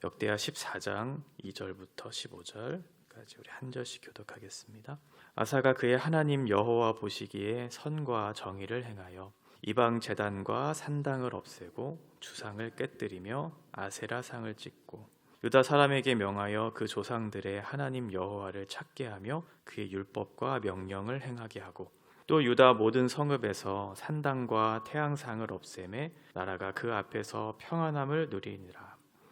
역대하 14장 2절부터 15절까지 우리 한 절씩 교독하겠습니다. 아사가 그의 하나님 여호와 보시기에 선과 정의를 행하여 이방 제단과 산당을 없애고 주상을 깨뜨리며 아세라 상을 찢고 유다 사람에게 명하여 그 조상들의 하나님 여호와를 찾게 하며 그의 율법과 명령을 행하게 하고 또 유다 모든 성읍에서 산당과 태양상을 없애매 나라가 그 앞에서 평안함을 누리니라.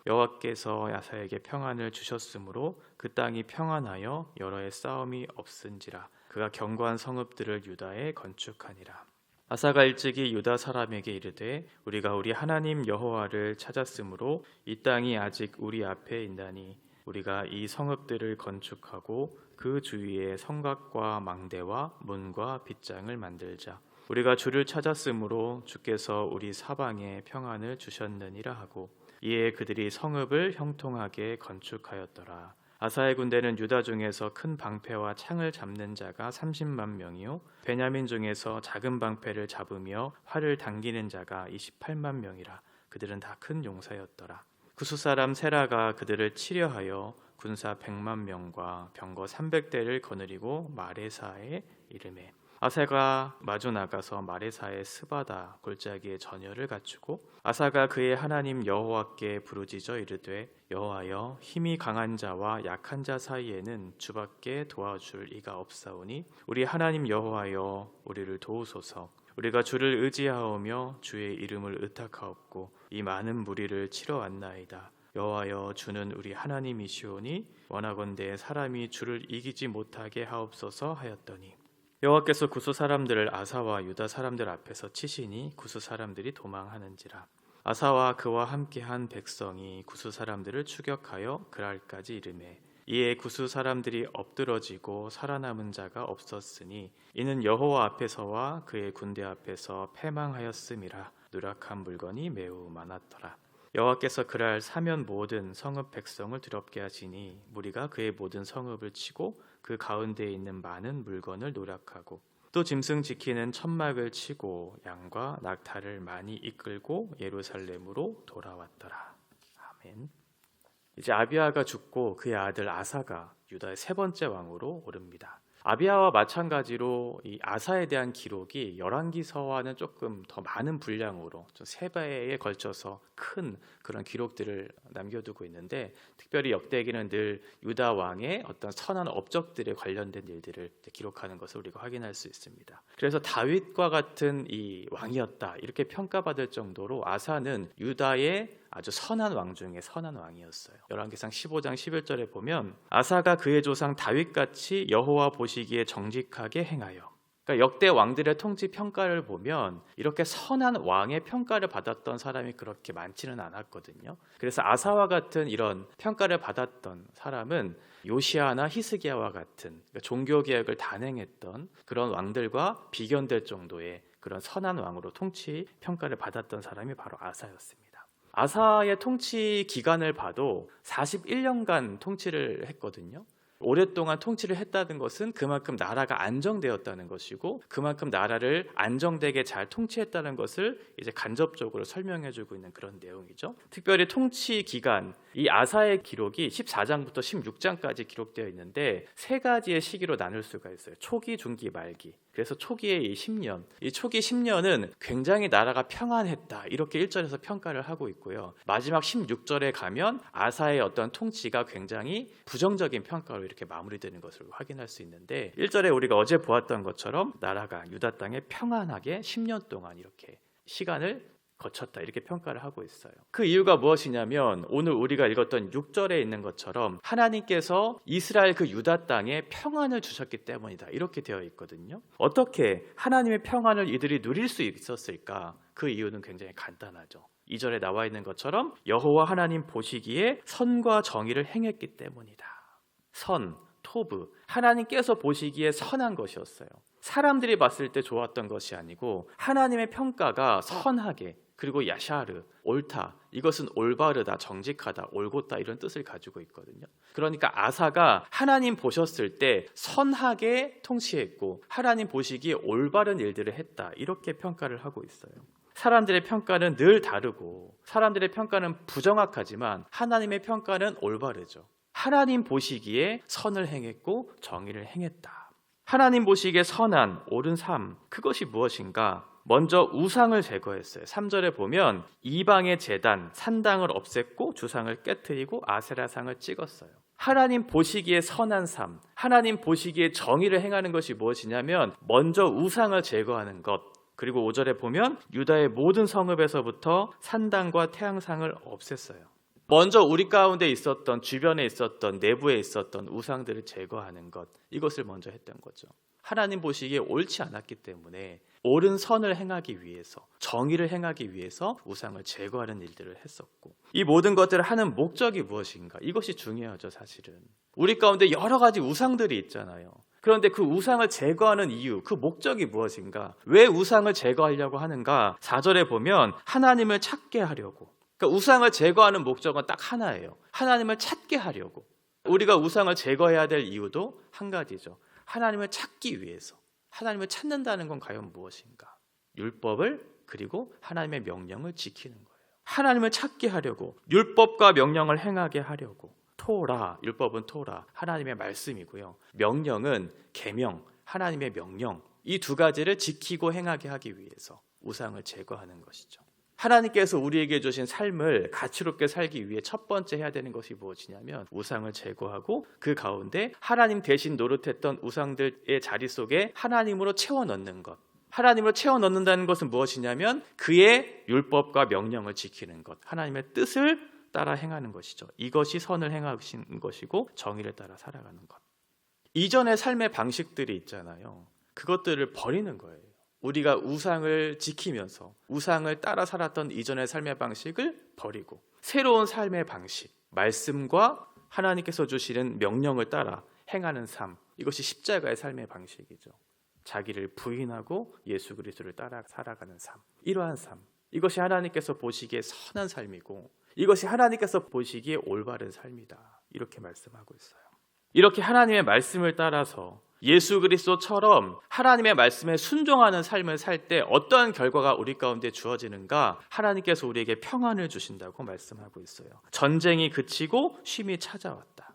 여호와께서 아사에게 평안을 주셨으므로 그 땅이 평안하여 여러 해 싸움이 없은지라. 그가 견고한 성읍들을 유다에 건축하니라. 아사가 일찍이 유다 사람에게 이르되 우리가 우리 하나님 여호와를 찾았으므로 이 땅이 아직 우리 앞에 있나니 우리가 이 성읍들을 건축하고 그 주위에 성곽과 망대와 문과 빗장을 만들자. 우리가 주를 찾았으므로 주께서 우리 사방에 평안을 주셨느니라 하고 이에 그들이 성읍을 형통하게 건축하였더라. 아사의 군대는 유다 중에서 큰 방패와 창을 잡는 자가 30만 명이요 베냐민 중에서 작은 방패를 잡으며 활을 당기는 자가 28만 명이라. 그들은 다 큰 용사였더라. 구스 사람 세라가 그들을 치려하여 군사 100만 명과 병거 300대를 거느리고 마레사에 이르매 아사가 마주 나가서 마레사의 스바다 골짜기에 전열을 갖추고 아사가 그의 하나님 여호와께 부르짖어 이르되 여호와여 힘이 강한 자와 약한 자 사이에는 주밖에 도와줄 이가 없사오니 우리 하나님 여호와여 우리를 도우소서. 우리가 주를 의지하오며 주의 이름을 의탁하옵고 이 많은 무리를 치러 왔나이다. 여호와여 주는 우리 하나님이시오니 원하건대 사람이 주를 이기지 못하게 하옵소서 하였더니 여호와께서 구스 사람들을 아사와 유다 사람들 앞에서 치시니 구스 사람들이 도망하는지라. 아사와 그와 함께한 백성이 구스 사람들을 추격하여 그랄까지 이르매 이에 구스 사람들이 엎드러지고 살아남은 자가 없었으니 이는 여호와 앞에서와 그의 군대 앞에서 패망하였음이라. 누락한 물건이 매우 많았더라. 여호와께서 그날 사면 모든 성읍 백성을 두렵게 하시니 무리가 그의 모든 성읍을 치고 그 가운데에 있는 많은 물건을 노략하고 또 짐승 지키는 천막을 치고 양과 낙타를 많이 이끌고 예루살렘으로 돌아왔더라. 아멘. 이제 아비야가 죽고 그의 아들 아사가 유다의 세 번째 왕으로 오릅니다. 아비야와 마찬가지로 이 아사에 대한 기록이 열왕기서와는 조금 더 많은 분량으로 좀 세 배에 걸쳐서 큰 그런 기록들을 남겨두고 있는데 특별히 역대기는 늘 유다 왕의 어떤 선한 업적들에 관련된 일들을 기록하는 것을 우리가 확인할 수 있습니다. 그래서 다윗과 같은 이 왕이었다 이렇게 평가받을 정도로 아사는 유다의 아주 선한 왕 중에 선한 왕이었어요. 열왕기상 15장 11절에 보면 아사가 그의 조상 다윗같이 여호와 보시기에 정직하게 행하여, 그러니까 역대 왕들의 통치 평가를 보면 이렇게 선한 왕의 평가를 받았던 사람이 그렇게 많지는 않았거든요. 그래서 아사와 같은 이런 평가를 받았던 사람은 요시아나 히스기야와 같은 그러니까 종교개혁을 단행했던 그런 왕들과 비견될 정도의 그런 선한 왕으로 통치 평가를 받았던 사람이 바로 아사였습니다. 아사의 통치 기간을 봐도 41년간 통치를 했거든요. 오랫동안 통치를 했다는 것은 그만큼 나라가 안정되었다는 것이고 그만큼 나라를 안정되게 잘 통치했다는 것을 이제 간접적으로 설명해주고 있는 그런 내용이죠. 특별히 통치 기간, 이 아사의 기록이 14장부터 16장까지 기록되어 있는데 세 가지의 시기로 나눌 수가 있어요. 초기, 중기, 말기. 그래서 초기의 이 10년, 이 초기 10년은 굉장히 나라가 평안했다 이렇게 1절에서 평가를 하고 있고요. 마지막 16절에 가면 아사의 어떤 통치가 굉장히 부정적인 평가로 이렇게 마무리되는 것을 확인할 수 있는데 1절에 우리가 어제 보았던 것처럼 나라가 유다 땅에 평안하게 10년 동안 이렇게 시간을 거쳤다 이렇게 평가를 하고 있어요. 그 이유가 무엇이냐면 오늘 우리가 읽었던 6절에 있는 것처럼 하나님께서 이스라엘 그 유다 땅에 평안을 주셨기 때문이다 이렇게 되어 있거든요. 어떻게 하나님의 평안을 이들이 누릴 수 있었을까? 그 이유는 굉장히 간단하죠. 2절에 나와 있는 것처럼 여호와 하나님 보시기에 선과 정의를 행했기 때문이다. 선, 토브, 하나님께서 보시기에 선한 것이었어요. 사람들이 봤을 때 좋았던 것이 아니고 하나님의 평가가 선하게 그리고 야샤르, 옳다, 이것은 올바르다, 정직하다, 올곧다 이런 뜻을 가지고 있거든요. 그러니까 아사가 하나님 보셨을 때 선하게 통치했고 하나님 보시기에 올바른 일들을 했다 이렇게 평가를 하고 있어요. 사람들의 평가는 늘 다르고 사람들의 평가는 부정확하지만 하나님의 평가는 올바르죠. 하나님 보시기에 선을 행했고 정의를 행했다. 하나님 보시기에 선한 옳은 삶, 그것이 무엇인가? 먼저 우상을 제거했어요. 3절에 보면 이방의 제단, 산당을 없앴고 주상을 깨트리고 아세라상을 찍었어요. 하나님 보시기에 선한 삶, 하나님 보시기에 정의를 행하는 것이 무엇이냐면 먼저 우상을 제거하는 것. 그리고 5절에 보면 유다의 모든 성읍에서부터 산당과 태양상을 없앴어요. 먼저 우리 가운데 있었던, 주변에 있었던, 내부에 있었던 우상들을 제거하는 것, 이것을 먼저 했던 거죠. 하나님 보시기에 옳지 않았기 때문에 옳은 선을 행하기 위해서, 정의를 행하기 위해서 우상을 제거하는 일들을 했었고, 이 모든 것들을 하는 목적이 무엇인가? 이것이 중요하죠. 사실은 우리 가운데 여러 가지 우상들이 있잖아요. 그런데 그 우상을 제거하는 이유, 그 목적이 무엇인가? 왜 우상을 제거하려고 하는가? 4절에 보면 하나님을 찾게 하려고. 그러니까 우상을 제거하는 목적은 딱 하나예요. 하나님을 찾게 하려고. 우리가 우상을 제거해야 될 이유도 한 가지죠. 하나님을 찾기 위해서. 하나님을 찾는다는 건 과연 무엇인가? 율법을, 그리고 하나님의 명령을 지키는 거예요. 하나님을 찾게 하려고, 율법과 명령을 행하게 하려고. 토라, 율법은 토라, 하나님의 말씀이고요. 명령은 계명, 하나님의 명령. 이 두 가지를 지키고 행하게 하기 위해서 우상을 제거하는 것이죠. 하나님께서 우리에게 주신 삶을 가치롭게 살기 위해 첫 번째 해야 되는 것이 무엇이냐면 우상을 제거하고 그 가운데 하나님 대신 노릇했던 우상들의 자리 속에 하나님으로 채워 넣는 것. 하나님으로 채워 넣는다는 것은 무엇이냐면 그의 율법과 명령을 지키는 것, 하나님의 뜻을 따라 행하는 것이죠. 이것이 선을 행하신 것이고 정의를 따라 살아가는 것. 이전의 삶의 방식들이 있잖아요. 그것들을 버리는 거예요. 우리가 우상을 지키면서 우상을 따라 살았던 이전의 삶의 방식을 버리고 새로운 삶의 방식, 말씀과 하나님께서 주시는 명령을 따라 행하는 삶, 이것이 십자가의 삶의 방식이죠. 자기를 부인하고 예수 그리스도를 따라 살아가는 삶, 이러한 삶, 이것이 하나님께서 보시기에 선한 삶이고 이것이 하나님께서 보시기에 올바른 삶이다, 이렇게 말씀하고 있어요. 이렇게 하나님의 말씀을 따라서 예수 그리스도처럼 하나님의 말씀에 순종하는 삶을 살 때 어떠한 결과가 우리 가운데 주어지는가? 하나님께서 우리에게 평안을 주신다고 말씀하고 있어요. 전쟁이 그치고 쉼이 찾아왔다.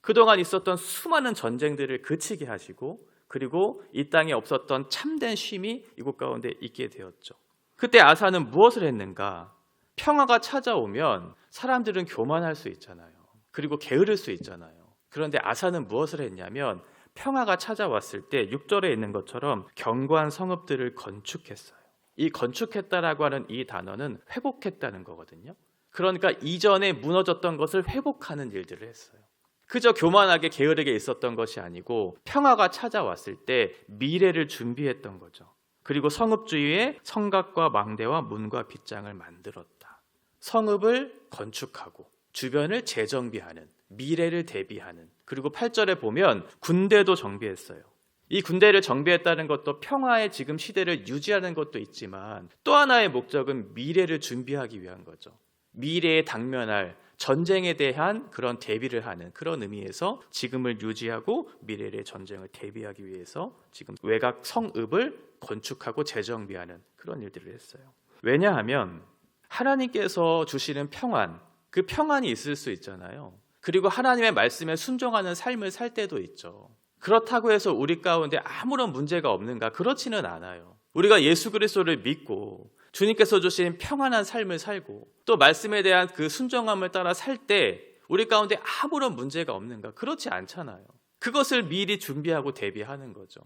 그동안 있었던 수많은 전쟁들을 그치게 하시고 그리고 이 땅에 없었던 참된 쉼이 이곳 가운데 있게 되었죠. 그때 아사는 무엇을 했는가? 평화가 찾아오면 사람들은 교만할 수 있잖아요. 그리고 게으를 수 있잖아요. 그런데 아사는 무엇을 했냐면 평화가 찾아왔을 때 6절에 있는 것처럼 견고한 성읍들을 건축했어요. 이 건축했다라고 하는 이 단어는 회복했다는 거거든요. 그러니까 이전에 무너졌던 것을 회복하는 일들을 했어요. 그저 교만하게 게으르게 있었던 것이 아니고 평화가 찾아왔을 때 미래를 준비했던 거죠. 그리고 성읍 주위에 성곽과 망대와 문과 빗장을 만들었다. 성읍을 건축하고 주변을 재정비하는, 미래를 대비하는, 그리고 8절에 보면 군대도 정비했어요. 이 군대를 정비했다는 것도 평화의 지금 시대를 유지하는 것도 있지만 또 하나의 목적은 미래를 준비하기 위한 거죠. 미래에 당면할 전쟁에 대한 그런 대비를 하는 그런 의미에서 지금을 유지하고 미래의 전쟁을 대비하기 위해서 지금 외곽 성읍을 건축하고 재정비하는 그런 일들을 했어요. 왜냐하면 하나님께서 주시는 평안, 그 평안이 있을 수 있잖아요. 그리고 하나님의 말씀에 순종하는 삶을 살 때도 있죠. 그렇다고 해서 우리 가운데 아무런 문제가 없는가? 그렇지는 않아요. 우리가 예수 그리스도를 믿고 주님께서 주신 평안한 삶을 살고 또 말씀에 대한 그 순종함을 따라 살 때 우리 가운데 아무런 문제가 없는가? 그렇지 않잖아요. 그것을 미리 준비하고 대비하는 거죠.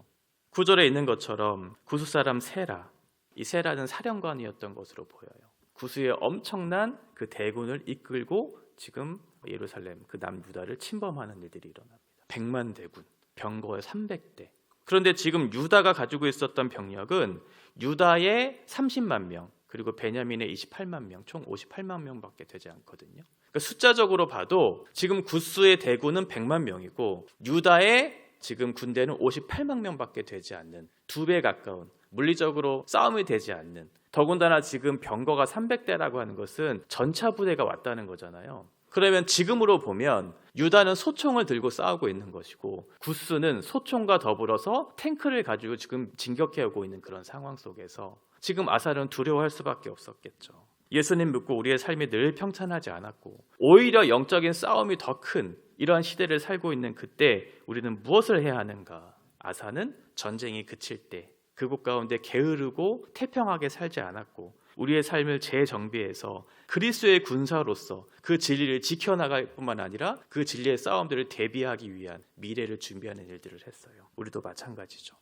9절에 있는 것처럼 구스 사람 세라, 이 세라는 사령관이었던 것으로 보여요. 구스의 엄청난 그 대군을 이끌고 지금 예루살렘, 그 남유다를 침범하는 일들이 일어납니다. 100만 대군, 병거 300대. 그런데 지금 유다가 가지고 있었던 병력은 유다의 30만 명, 그리고 베냐민의 28만 명, 총 58만 명밖에 되지 않거든요. 그러니까 숫자적으로 봐도 지금 구스의 대군은 100만 명이고 유다의 지금 군대는 58만 명밖에 되지 않는, 2배 가까운, 물리적으로 싸움이 되지 않는, 더군다나 지금 병거가 300대라고 하는 것은 전차 부대가 왔다는 거잖아요. 그러면 지금으로 보면 유다는 소총을 들고 싸우고 있는 것이고 구스는 소총과 더불어서 탱크를 가지고 지금 진격해오고 있는 그런 상황 속에서 지금 아사는 두려워할 수밖에 없었겠죠. 예수님 믿고 우리의 삶이 늘 평탄하지 않았고 오히려 영적인 싸움이 더 큰 이러한 시대를 살고 있는 그때 우리는 무엇을 해야 하는가? 아사는 전쟁이 그칠 때 그곳 가운데 게으르고 태평하게 살지 않았고 우리의 삶을 재정비해서 그리스도의 군사로서 그 진리를 지켜나갈 뿐만 아니라 그 진리의 싸움들을 대비하기 위한 미래를 준비하는 일들을 했어요. 우리도 마찬가지죠.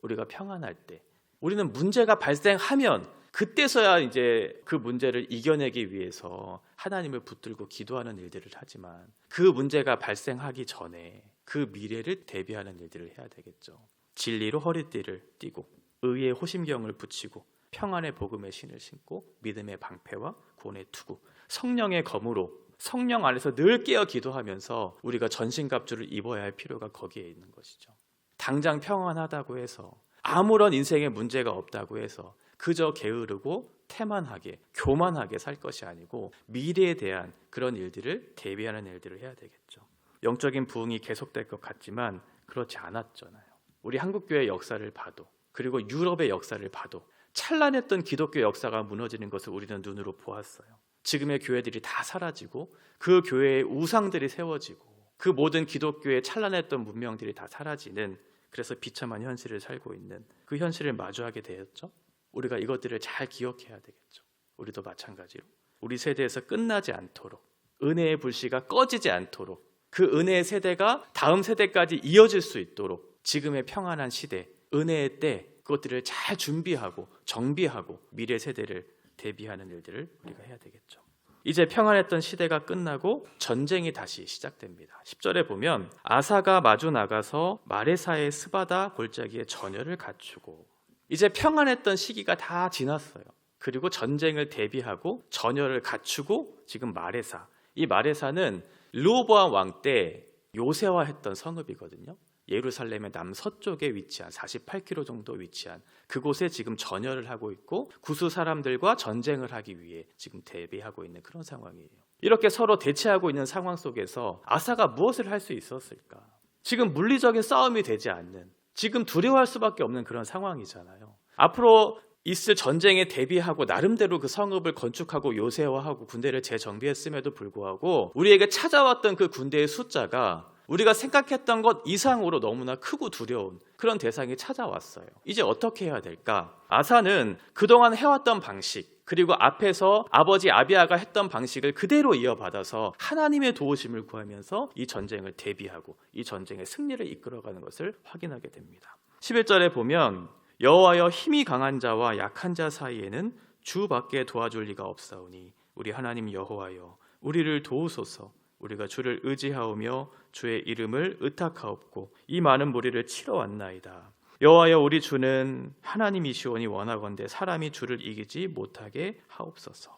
우리가 평안할 때 우리는 문제가 발생하면 그때서야 이제 그 문제를 이겨내기 위해서 하나님을 붙들고 기도하는 일들을 하지만 그 문제가 발생하기 전에 그 미래를 대비하는 일들을 해야 되겠죠. 진리로 허리띠를 띠고 의의 호심경을 붙이고 평안의 복음의 신을 신고 믿음의 방패와 구원의 투구, 성령의 검으로 성령 안에서 늘 깨어 기도하면서 우리가 전신갑주를 입어야 할 필요가 거기에 있는 것이죠. 당장 평안하다고 해서 아무런 인생에 문제가 없다고 해서 그저 게으르고 태만하게 교만하게 살 것이 아니고 미래에 대한 그런 일들을 대비하는 일들을 해야 되겠죠. 영적인 부흥이 계속될 것 같지만 그렇지 않았잖아요. 우리 한국교회 역사를 봐도 그리고 유럽의 역사를 봐도 찬란했던 기독교 역사가 무너지는 것을 우리는 눈으로 보았어요. 지금의 교회들이 다 사라지고 그 교회의 우상들이 세워지고 그 모든 기독교의 찬란했던 문명들이 다 사라지는 그래서 비참한 현실을 살고 있는 그 현실을 마주하게 되었죠. 우리가 이것들을 잘 기억해야 되겠죠. 우리도 마찬가지로 우리 세대에서 끝나지 않도록 은혜의 불씨가 꺼지지 않도록 그 은혜의 세대가 다음 세대까지 이어질 수 있도록 지금의 평안한 시대, 은혜의 때 그것들을 잘 준비하고 정비하고 미래 세대를 대비하는 일들을 우리가 해야 되겠죠. 이제 평안했던 시대가 끝나고 전쟁이 다시 시작됩니다. 10절에 보면 아사가 마주 나가서 마레사의 스바다 골짜기에 전열을 갖추고 이제 평안했던 시기가 다 지났어요. 그리고 전쟁을 대비하고 전열을 갖추고 지금 마레사, 이 마레사는 르호보암 왕 때 요새화했던 성읍이거든요. 예루살렘의 남서쪽에 위치한 48km 정도 위치한 그곳에 지금 전열을 하고 있고 구스 사람들과 전쟁을 하기 위해 지금 대비하고 있는 그런 상황이에요. 이렇게 서로 대치하고 있는 상황 속에서 아사가 무엇을 할 수 있었을까? 지금 물리적인 싸움이 되지 않는, 지금 두려워할 수밖에 없는 그런 상황이잖아요. 앞으로 있을 전쟁에 대비하고 나름대로 그 성읍을 건축하고 요새화하고 군대를 재정비했음에도 불구하고 우리에게 찾아왔던 그 군대의 숫자가 우리가 생각했던 것 이상으로 너무나 크고 두려운 그런 대상이 찾아왔어요. 이제 어떻게 해야 될까? 아사는 그동안 해왔던 방식 그리고 앞에서 아버지 아비아가 했던 방식을 그대로 이어받아서 하나님의 도우심을 구하면서 이 전쟁을 대비하고 이 전쟁의 승리를 이끌어가는 것을 확인하게 됩니다. 11절에 보면 여호와여 힘이 강한 자와 약한 자 사이에는 주밖에 도와줄 리가 없사오니 우리 하나님 여호와여 우리를 도우소서. 우리가 주를 의지하오며 주의 이름을 의탁하옵고 이 많은 무리를 치러 왔나이다. 여호와여 우리 주는 하나님이시오니 원하건대 사람이 주를 이기지 못하게 하옵소서.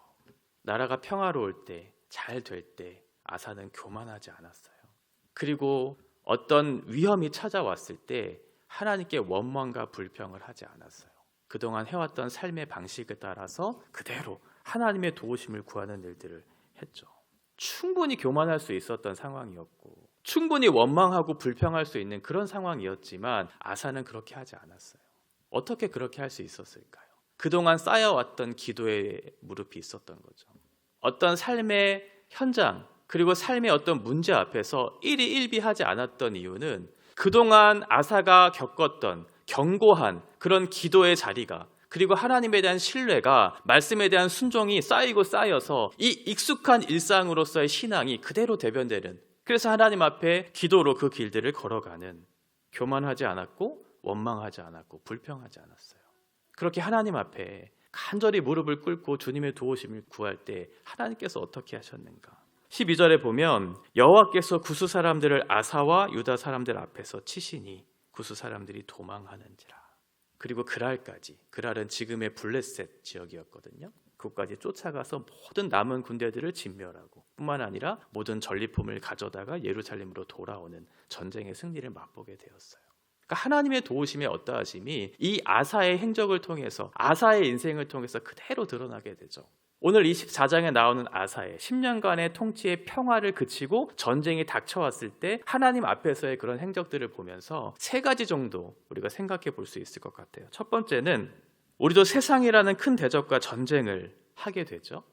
나라가 평화로울 때, 잘 될 때 아사는 교만하지 않았어요. 그리고 어떤 위험이 찾아왔을 때 하나님께 원망과 불평을 하지 않았어요. 그동안 해왔던 삶의 방식에 따라서 그대로 하나님의 도우심을 구하는 일들을 했죠. 충분히 교만할 수 있었던 상황이었고 충분히 원망하고 불평할 수 있는 그런 상황이었지만 아사는 그렇게 하지 않았어요. 어떻게 그렇게 할 수 있었을까요? 그동안 쌓여왔던 기도의 무릎이 있었던 거죠. 어떤 삶의 현장 그리고 삶의 어떤 문제 앞에서 일희일비하지 않았던 이유는 그동안 아사가 겪었던 견고한 그런 기도의 자리가 그리고 하나님에 대한 신뢰가 말씀에 대한 순종이 쌓이고 쌓여서 이 익숙한 일상으로서의 신앙이 그대로 대변되는 그래서 하나님 앞에 기도로 그 길들을 걸어가는 교만하지 않았고 원망하지 않았고 불평하지 않았어요. 그렇게 하나님 앞에 간절히 무릎을 꿇고 주님의 도우심을 구할 때 하나님께서 어떻게 하셨는가? 12절에 보면 여호와께서 구스 사람들을 아사와 유다 사람들 앞에서 치시니 구스 사람들이 도망하는지라. 그리고 그랄까지, 그랄은 지금의 블레셋 지역이었거든요. 그곳까지 쫓아가서 모든 남은 군대들을 진멸하고 뿐만 아니라 모든 전리품을 가져다가 예루살렘으로 돌아오는 전쟁의 승리를 맛보게 되었어요. 그러니까 하나님의 도우심의 어떠하심이 이 아사의 행적을 통해서 아사의 인생을 통해서 그대로 드러나게 되죠. 오늘 24장에 나오는 아사의 10년간의 통치의 평화를 그치고 전쟁이 닥쳐왔을 때 하나님 앞에서의 그런 행적들을 보면서 세 가지 정도 우리가 생각해 볼 수 있을 것 같아요. 첫 번째는 우리도 세상이라는 큰 대적과 전쟁을 하게 되죠.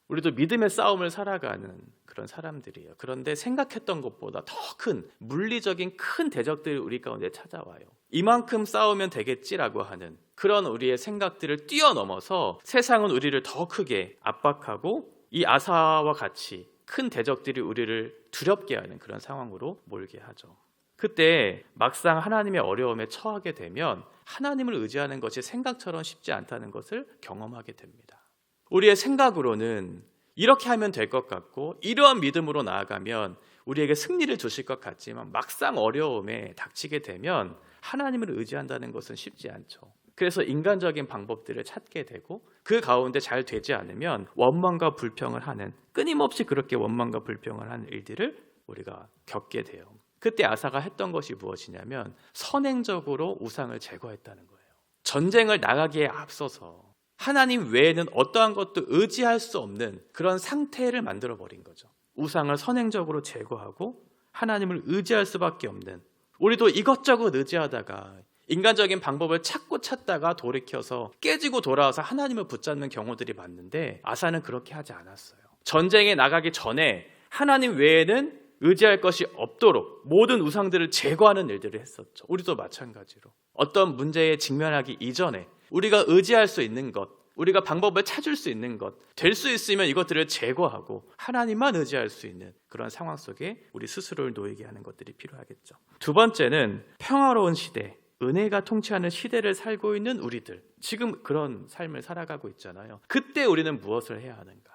우리도 믿음의 싸움을 살아가는 그런 사람들이에요. 그런데 생각했던 것보다 더 큰 물리적인 큰 대적들이 우리 가운데 찾아와요. 이만큼 싸우면 되겠지라고 하는 그런 우리의 생각들을 뛰어넘어서 세상은 우리를 더 크게 압박하고 이 아사와 같이 큰 대적들이 우리를 두렵게 하는 그런 상황으로 몰게 하죠. 그때 막상 하나님의 어려움에 처하게 되면 하나님을 의지하는 것이 생각처럼 쉽지 않다는 것을 경험하게 됩니다. 우리의 생각으로는 이렇게 하면 될 것 같고 이러한 믿음으로 나아가면 우리에게 승리를 주실 것 같지만 막상 어려움에 닥치게 되면 하나님을 의지한다는 것은 쉽지 않죠. 그래서 인간적인 방법들을 찾게 되고 그 가운데 잘 되지 않으면 원망과 불평을 하는, 끊임없이 그렇게 원망과 불평을 하는 일들을 우리가 겪게 돼요. 그때 아사가 했던 것이 무엇이냐면 선행적으로 우상을 제거했다는 거예요. 전쟁을 나가기에 앞서서 하나님 외에는 어떠한 것도 의지할 수 없는 그런 상태를 만들어버린 거죠. 우상을 선행적으로 제거하고 하나님을 의지할 수밖에 없는, 우리도 이것저것 의지하다가 인간적인 방법을 찾다가 돌이켜서 깨지고 돌아와서 하나님을 붙잡는 경우들이 많은데 아사는 그렇게 하지 않았어요. 전쟁에 나가기 전에 하나님 외에는 의지할 것이 없도록 모든 우상들을 제거하는 일들을 했었죠. 우리도 마찬가지로 어떤 문제에 직면하기 이전에 우리가 의지할 수 있는 것, 우리가 방법을 찾을 수 있는 것, 될 수 있으면 이것들을 제거하고 하나님만 의지할 수 있는 그런 상황 속에 우리 스스로를 놓이게 하는 것들이 필요하겠죠. 두 번째는 평화로운 시대, 은혜가 통치하는 시대를 살고 있는 우리들, 지금 그런 삶을 살아가고 있잖아요. 그때 우리는 무엇을 해야 하는가?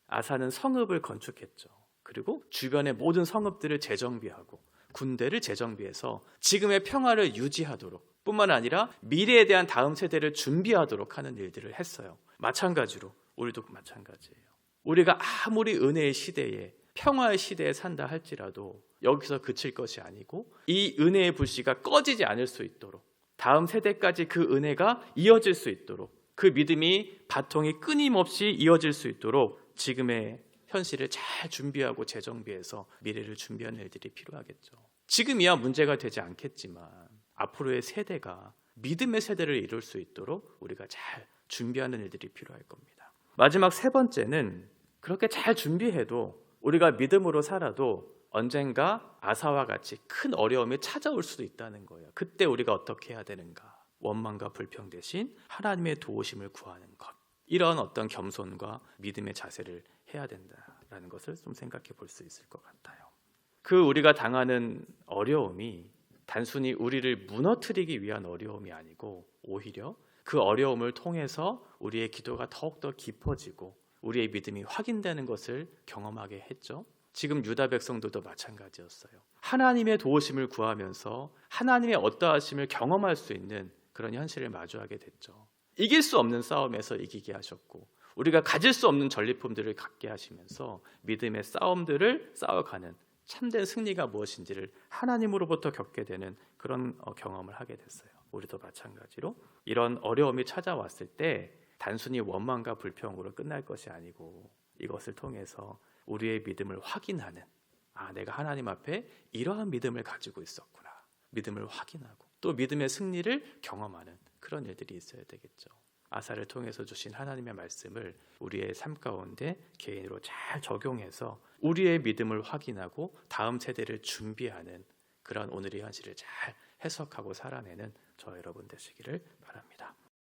아사는 성읍을 건축했죠. 그리고 주변의 모든 성읍들을 재정비하고 군대를 재정비해서 지금의 평화를 유지하도록, 뿐만 아니라 미래에 대한 다음 세대를 준비하도록 하는 일들을 했어요. 마찬가지로 우리도 마찬가지예요. 우리가 아무리 은혜의 시대에, 평화의 시대에 산다 할지라도 여기서 그칠 것이 아니고 이 은혜의 불씨가 꺼지지 않을 수 있도록, 다음 세대까지 그 은혜가 이어질 수 있도록, 그 믿음이 바통이 끊임없이 이어질 수 있도록 지금의 현실을 잘 준비하고 재정비해서 미래를 준비하는 일들이 필요하겠죠. 지금이야 문제가 되지 않겠지만 앞으로의 세대가 믿음의 세대를 이룰 수 있도록 우리가 잘 준비하는 일들이 필요할 겁니다. 마지막 세 번째는 그렇게 잘 준비해도 우리가 믿음으로 살아도 언젠가 아사와 같이 큰 어려움이 찾아올 수도 있다는 거예요. 그때 우리가 어떻게 해야 되는가? 원망과 불평 대신 하나님의 도우심을 구하는 것, 이런 어떤 겸손과 믿음의 자세를 해야 된다라는 것을 좀 생각해 볼 수 있을 것 같아요. 그 우리가 당하는 어려움이 단순히 우리를 무너뜨리기 위한 어려움이 아니고 오히려 그 어려움을 통해서 우리의 기도가 더욱더 깊어지고 우리의 믿음이 확인되는 것을 경험하게 했죠. 지금 유다 백성들도 마찬가지였어요. 하나님의 도우심을 구하면서 하나님의 어떠하심을 경험할 수 있는 그런 현실을 마주하게 됐죠. 이길 수 없는 싸움에서 이기게 하셨고 우리가 가질 수 없는 전리품들을 갖게 하시면서 믿음의 싸움들을 싸워가는 참된 승리가 무엇인지를 하나님으로부터 겪게 되는 그런 경험을 하게 됐어요. 우리도 마찬가지로 이런 어려움이 찾아왔을 때 단순히 원망과 불평으로 끝날 것이 아니고 이것을 통해서 우리의 믿음을 확인하는, 내가 하나님 앞에 이러한 믿음을 가지고 있었구나, 믿음을 확인하고 또 믿음의 승리를 경험하는 그런 일들이 있어야 되겠죠. 아사를 통해서 주신 하나님의 말씀을 우리의 삶 가운데 개인으로 잘 적용해서 우리의 믿음을 확인하고 다음 세대를 준비하는 그런 오늘의 현실을 잘 해석하고 살아내는 저 여러분 되시기를 바랍니다.